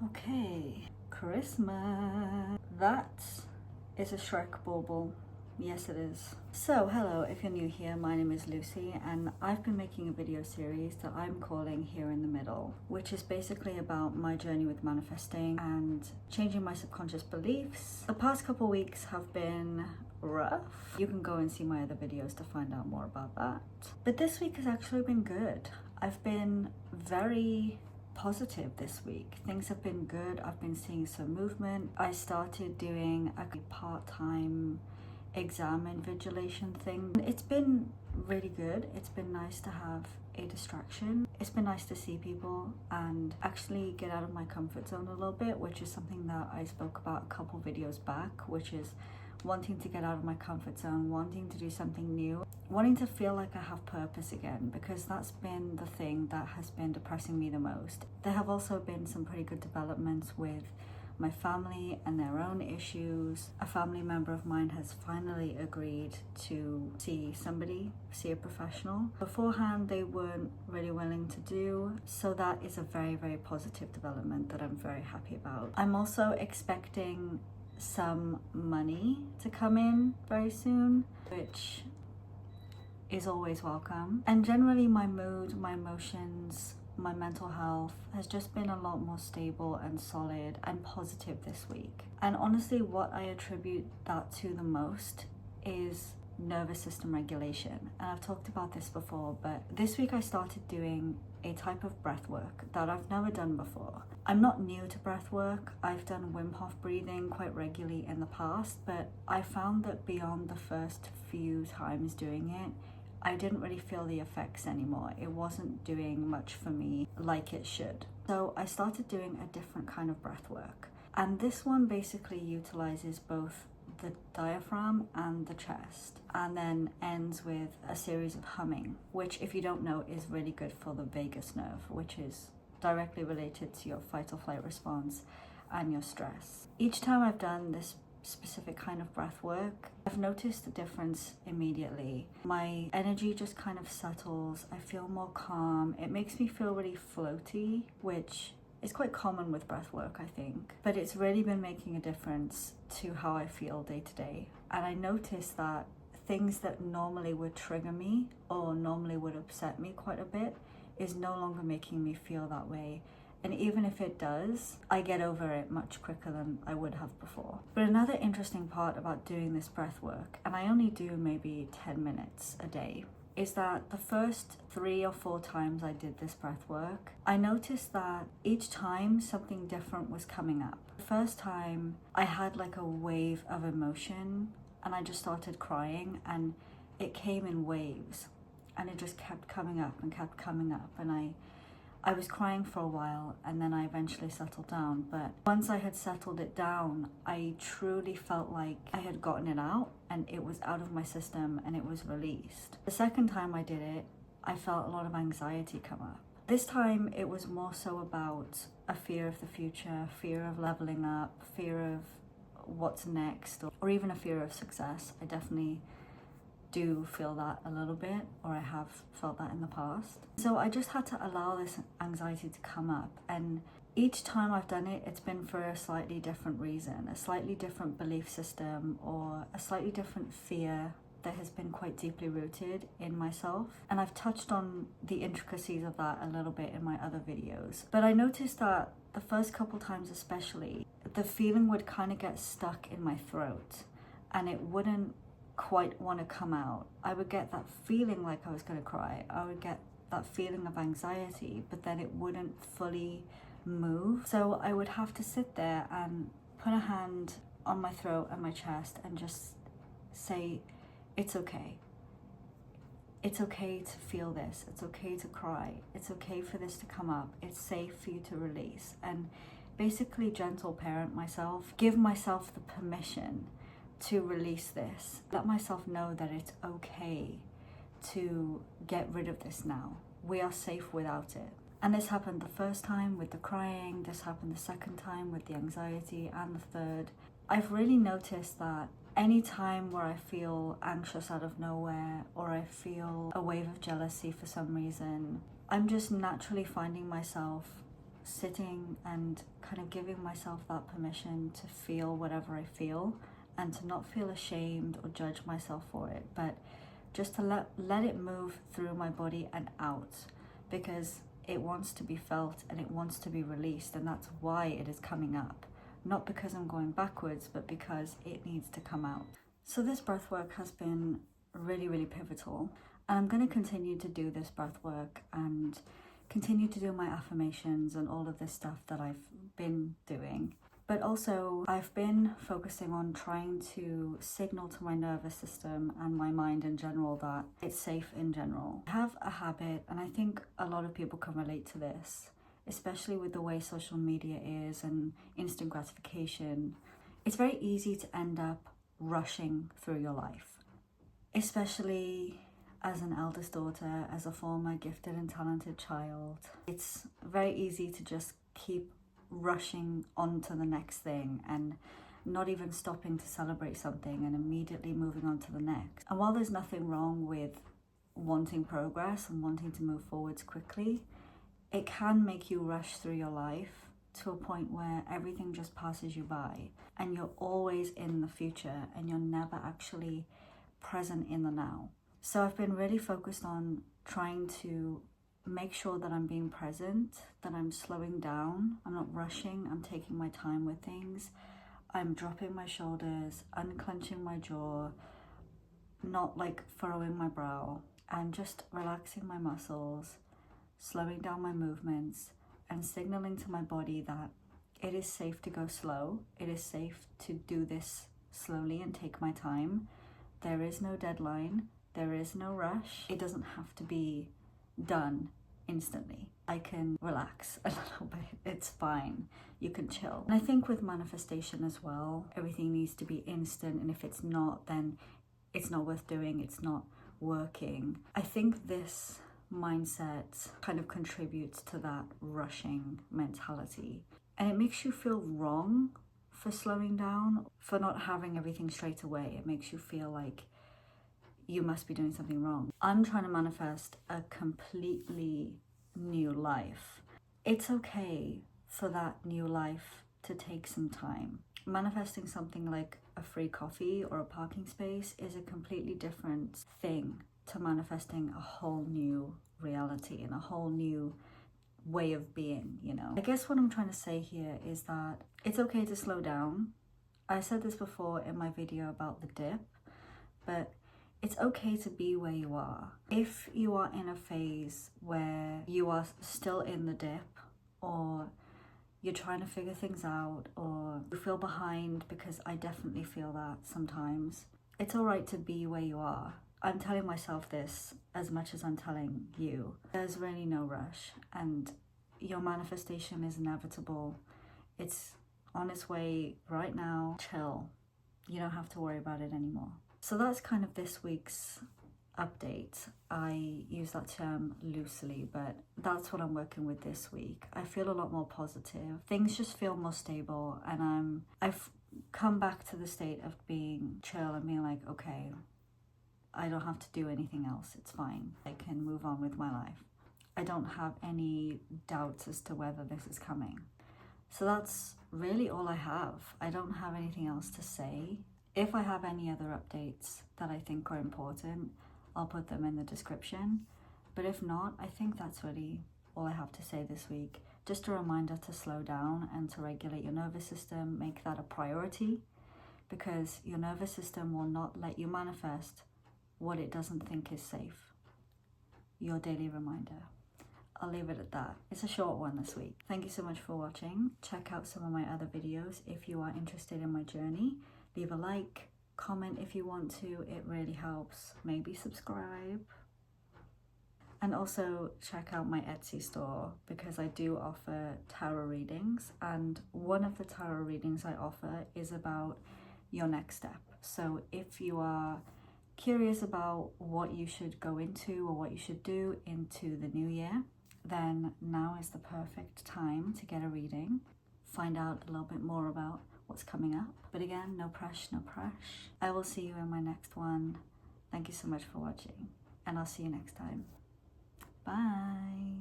Okay, Christmas. That is a Shrek bauble. Yes, it is. So, hello, if you're new here, my name is Lucy, and I've been making a video series that I'm calling Here in the Middle, which is basically about my journey with manifesting and changing my subconscious beliefs. The past couple weeks have been rough. You can go and see my other videos to find out more about that. But this week has actually been good. I've been very positive this week. Things have been good. I've been seeing some movement. I started doing a part-time exam invigilation thing. It's been really good. It's been nice to have a distraction. It's been nice to see people and actually get out of my comfort zone a little bit, which is something that I spoke about a couple videos back, which is wanting to get out of my comfort zone, wanting to do something new, wanting to feel like I have purpose again, because that's been the thing that has been depressing me the most. There have also been some pretty good developments with my family and their own issues. A family member of mine has finally agreed to see a professional. Beforehand, they weren't really willing to do, so that is a very, very positive development that I'm very happy about. I'm also expecting some money to come in very soon, which is always welcome. And generally my mood, my emotions, my mental health has just been a lot more stable and solid and positive this week. And honestly, what I attribute that to the most is nervous system regulation. And I've talked about this before, but this week I started doing a type of breath work that I've never done before. I'm not new to breath work. I've done Wim Hof breathing quite regularly in the past, but I found that beyond the first few times doing it, I didn't really feel the effects anymore. It wasn't doing much for me like it should. So I started doing a different kind of breath work. And this one basically utilizes both the diaphragm and the chest, and then ends with a series of humming, which, if you don't know, is really good for the vagus nerve, which is directly related to your fight or flight response and your stress. Each time I've done this specific kind of breath work, I've noticed a difference immediately. My energy just kind of settles. I feel more calm. It makes me feel really floaty, which is quite common with breath work, I think, but it's really been making a difference to how I feel day to day. And I noticed that things that normally would trigger me or normally would upset me quite a bit is no longer making me feel that way. And even if it does, I get over it much quicker than I would have before. But another interesting part about doing this breath work, and I only do maybe 10 minutes a day, is that the first 3 or 4 times I did this breath work, I noticed that each time something different was coming up. The first time I had like a wave of emotion and I just started crying, and it came in waves and it just kept coming up and kept coming up, and I was crying for a while and then I eventually settled down. But once I had settled it down, I truly felt like I had gotten it out and it was out of my system and it was released. The second time I did it, I felt a lot of anxiety come up. This time it was more so about a fear of the future, fear of leveling up, fear of what's next, or even a fear of success. I definitely do feel that a little bit, or I have felt that in the past. So I just had to allow this anxiety to come up, and each time I've done it, it's been for a slightly different reason, a slightly different belief system, or a slightly different fear that has been quite deeply rooted in myself. And I've touched on the intricacies of that a little bit in my other videos. But I noticed that the first couple times especially, the feeling would kind of get stuck in my throat and it wouldn't quite want to come out. I would get that feeling like I was going to cry. I would get that feeling of anxiety, but then it wouldn't fully move. So I would have to sit there and put a hand on my throat and my chest and just say, it's okay. It's okay to feel this. It's okay to cry. It's okay for this to come up. It's safe for you to release. And basically gentle parent myself, give myself the permission to release this. Let myself know that it's okay to get rid of this now. We are safe without it. And this happened the first time with the crying, this happened the second time with the anxiety, and the third. I've really noticed that any time where I feel anxious out of nowhere, or I feel a wave of jealousy for some reason, I'm just naturally finding myself sitting and kind of giving myself that permission to feel whatever I feel and to not feel ashamed or judge myself for it, but just to let it move through my body and out, because it wants to be felt and it wants to be released, and that's why it is coming up. Not because I'm going backwards, but because it needs to come out. So this breath work has been really, really pivotal. And I'm going to continue to do this breath work and continue to do my affirmations and all of this stuff that I've been doing. But also I've been focusing on trying to signal to my nervous system and my mind in general that it's safe in general. I have a habit, and I think a lot of people can relate to this, especially with the way social media is and instant gratification. It's very easy to end up rushing through your life, especially as an eldest daughter, as a former gifted and talented child. It's very easy to just keep rushing on to the next thing and not even stopping to celebrate something and immediately moving on to the next. And while there's nothing wrong with wanting progress and wanting to move forwards quickly, it can make you rush through your life to a point where everything just passes you by and you're always in the future and you're never actually present in the now. So I've been really focused on trying to make sure that I'm being present, that I'm slowing down, I'm not rushing, I'm taking my time with things, I'm dropping my shoulders, unclenching my jaw, not like furrowing my brow, and just relaxing my muscles, slowing down my movements, and signaling to my body that it is safe to go slow, it is safe to do this slowly and take my time. There is no deadline, there is no rush, it doesn't have to be done instantly. I can relax a little bit, it's fine, you can chill. And I think with manifestation as well, everything needs to be instant, and if it's not, then it's not worth doing, it's not working. I think this mindset kind of contributes to that rushing mentality, and it makes you feel wrong for slowing down, for not having everything straight away. It makes you feel like you must be doing something wrong. I'm trying to manifest a completely new life. It's okay for that new life to take some time. Manifesting something like a free coffee or a parking space is a completely different thing to manifesting a whole new reality and a whole new way of being, you know? I guess what I'm trying to say here is that it's okay to slow down. I said this before in my video about the dip, but it's okay to be where you are. If you are in a phase where you are still in the dip, or you're trying to figure things out, or you feel behind, because I definitely feel that sometimes, it's all right to be where you are. I'm telling myself this as much as I'm telling you. There's really no rush, and your manifestation is inevitable. It's on its way right now. Chill. You don't have to worry about it anymore. So that's kind of this week's update. I use that term loosely, but that's what I'm working with this week. I feel a lot more positive. Things just feel more stable, and I've come back to the state of being chill and being like, okay, I don't have to do anything else. It's fine. I can move on with my life. I don't have any doubts as to whether this is coming. So that's really all I have. I don't have anything else to say. If I have any other updates that I think are important, I'll put them in the description. But if not, I think that's really all I have to say this week. Just a reminder to slow down and to regulate your nervous system. Make that a priority, because your nervous system will not let you manifest what it doesn't think is safe. Your daily reminder. I'll leave it at that. It's a short one this week. Thank you so much for watching. Check out some of my other videos if you are interested in my journey. Leave a like, comment if you want to, it really helps. Maybe subscribe. And also check out my Etsy store, because I do offer tarot readings, and one of the tarot readings I offer is about your next step. So if you are curious about what you should go into or what you should do into the new year, then now is the perfect time to get a reading. Find out a little bit more about what's coming up. But again, no press, no press. I will see you in my next one. Thank you so much for watching, and I'll see you next time. Bye.